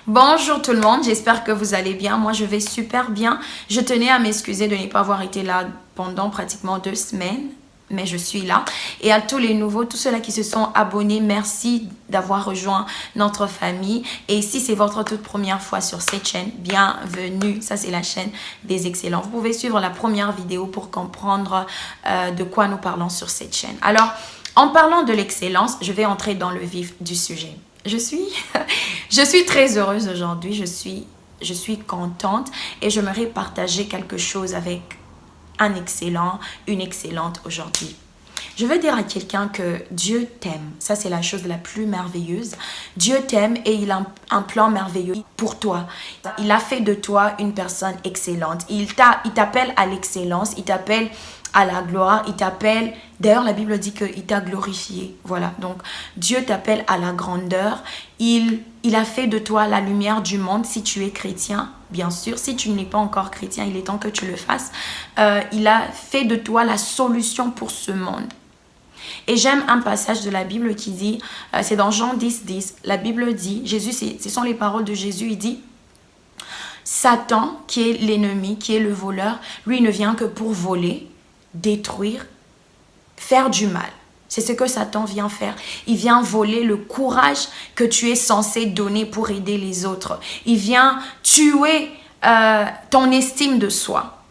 Bonjour tout le monde, j'espère que vous allez bien. Moi, je vais super bien. Je tenais à m'excuser de ne pas avoir été là pendant pratiquement 2 semaines, mais je suis là. Et à tous les nouveaux, tous ceux-là qui se sont abonnés, merci d'avoir rejoint notre famille. Et si c'est votre toute première fois sur cette chaîne, bienvenue. Ça, c'est la chaîne des excellents. Vous pouvez suivre la première vidéo pour comprendre de quoi nous parlons sur cette chaîne. Alors, en parlant de l'excellence, je vais entrer dans le vif du sujet. Je suis très heureuse aujourd'hui, je suis contente et j'aimerais partager quelque chose avec un excellent, une excellente aujourd'hui. Je veux dire à quelqu'un que Dieu t'aime. Ça, c'est la chose la plus merveilleuse. Dieu t'aime et il a un plan merveilleux pour toi. Il a fait de toi une personne excellente. Il t'appelle à l'excellence, il t'appelle à la gloire, il t'appelle... D'ailleurs, la Bible dit qu'il t'a glorifié. Voilà, donc Dieu t'appelle à la grandeur. Il a fait de toi la lumière du monde si tu es chrétien, bien sûr. Si tu n'es pas encore chrétien, il est temps que tu le fasses. Il a fait de toi la solution pour ce monde. Et j'aime un passage de la Bible qui dit, c'est dans Jean 10:10, la Bible dit, Jésus, ce sont les paroles de Jésus, il dit, Satan, qui est l'ennemi, qui est le voleur, lui ne vient que pour voler, détruire, faire du mal. C'est ce que Satan vient faire. Il vient voler le courage que tu es censé donner pour aider les autres. Il vient tuer ton estime de soi.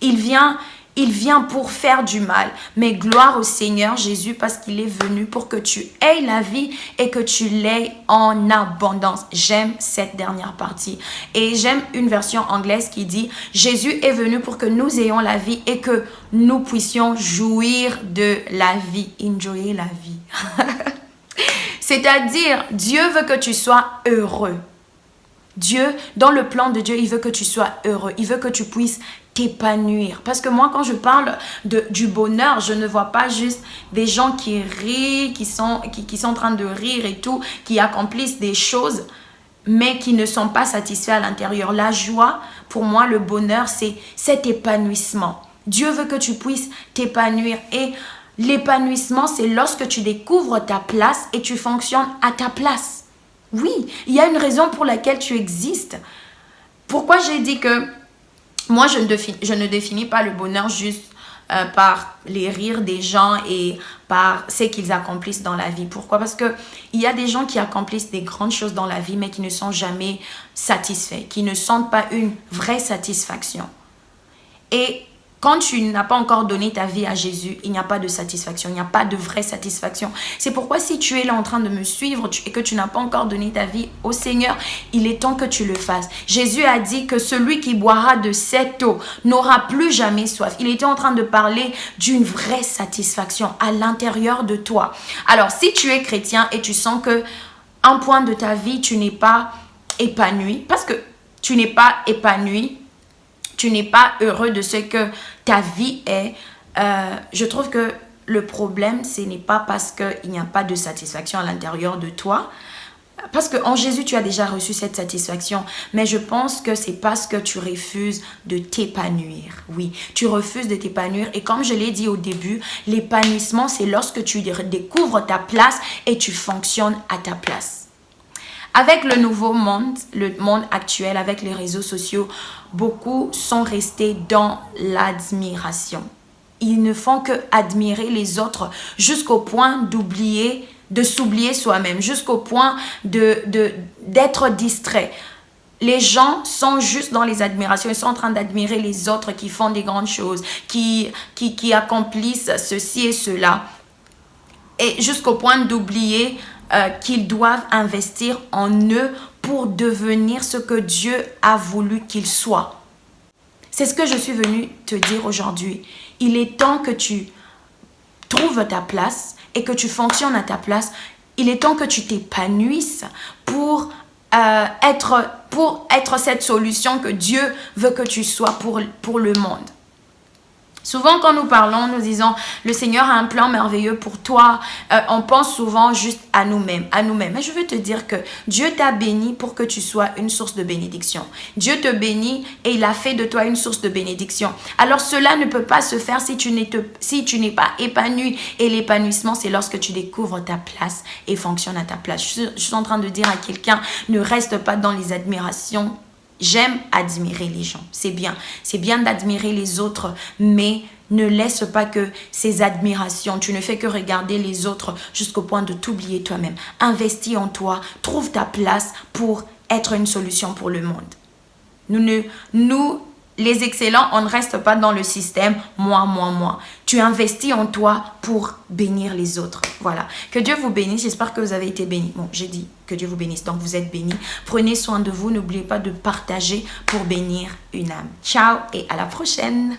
Il vient pour faire du mal. Mais gloire au Seigneur Jésus parce qu'il est venu pour que tu aies la vie et que tu l'aies en abondance. J'aime cette dernière partie. Et j'aime une version anglaise qui dit « Jésus est venu pour que nous ayons la vie et que nous puissions jouir de la vie. » Enjoyer la vie. C'est-à-dire, Dieu veut que tu sois heureux. Dieu, dans le plan de Dieu, il veut que tu sois heureux. Il veut que tu puisses t'épanouir. Parce que moi, quand je parle du bonheur, je ne vois pas juste des gens qui rient, qui sont en train de rire et tout, qui accomplissent des choses, mais qui ne sont pas satisfaits à l'intérieur. La joie, pour moi, le bonheur, c'est cet épanouissement. Dieu veut que tu puisses t'épanouir. Et l'épanouissement, c'est lorsque tu découvres ta place et tu fonctionnes à ta place. Oui, il y a une raison pour laquelle tu existes. Pourquoi j'ai dit que moi, je ne définis pas le bonheur juste par les rires des gens et par ce qu'ils accomplissent dans la vie. Pourquoi? Parce qu'il y a des gens qui accomplissent des grandes choses dans la vie, mais qui ne sont jamais satisfaits, qui ne sentent pas une vraie satisfaction. Et quand tu n'as pas encore donné ta vie à Jésus, il n'y a pas de satisfaction, il n'y a pas de vraie satisfaction. C'est pourquoi si tu es là en train de me suivre et que tu n'as pas encore donné ta vie au Seigneur, il est temps que tu le fasses. Jésus a dit que celui qui boira de cette eau n'aura plus jamais soif. Il était en train de parler d'une vraie satisfaction à l'intérieur de toi. Alors, si tu es chrétien et tu sens que un point de ta vie, tu n'es pas épanoui, parce que tu n'es pas épanoui, tu n'es pas heureux de ce que ta vie est, je trouve que le problème, ce n'est pas parce qu'il n'y a pas de satisfaction à l'intérieur de toi, parce qu'en Jésus, tu as déjà reçu cette satisfaction, mais je pense que c'est parce que tu refuses de t'épanouir. Oui, tu refuses de t'épanouir et comme je l'ai dit au début, l'épanouissement, c'est lorsque tu découvres ta place et tu fonctionnes à ta place. Avec le nouveau monde, le monde actuel, avec les réseaux sociaux, beaucoup sont restés dans l'admiration. Ils ne font que admirer les autres jusqu'au point de s'oublier soi-même, jusqu'au point d'être distrait. Les gens sont juste dans les admirations, ils sont en train d'admirer les autres qui font des grandes choses, qui accomplissent ceci et cela. Et jusqu'au point d'oublier qu'ils doivent investir en eux pour devenir ce que Dieu a voulu qu'ils soient. C'est ce que je suis venue te dire aujourd'hui. Il est temps que tu trouves ta place et que tu fonctionnes à ta place. Il est temps que tu t'épanouisses pour être cette solution que Dieu veut que tu sois pour le monde. Souvent, quand nous parlons, nous disons, le Seigneur a un plan merveilleux pour toi. On pense souvent juste à nous-mêmes, Mais je veux te dire que Dieu t'a béni pour que tu sois une source de bénédiction. Dieu te bénit et il a fait de toi une source de bénédiction. Alors, cela ne peut pas se faire si tu n'es pas épanoui. Et l'épanouissement, c'est lorsque tu découvres ta place et fonctionnes à ta place. Je suis en train de dire à quelqu'un, ne reste pas dans les admirations. J'aime admirer les gens, c'est bien d'admirer les autres, mais ne laisse pas que ces admirations, tu ne fais que regarder les autres jusqu'au point de t'oublier toi-même. Investis en toi, trouve ta place pour être une solution pour le monde. Nous, les excellents, on ne reste pas dans le système moi. Tu investis en toi pour bénir les autres. Voilà. Que Dieu vous bénisse. J'espère que vous avez été bénis. Bon, j'ai dit que Dieu vous bénisse. Donc, vous êtes bénis. Prenez soin de vous. N'oubliez pas de partager pour bénir une âme. Ciao et à la prochaine.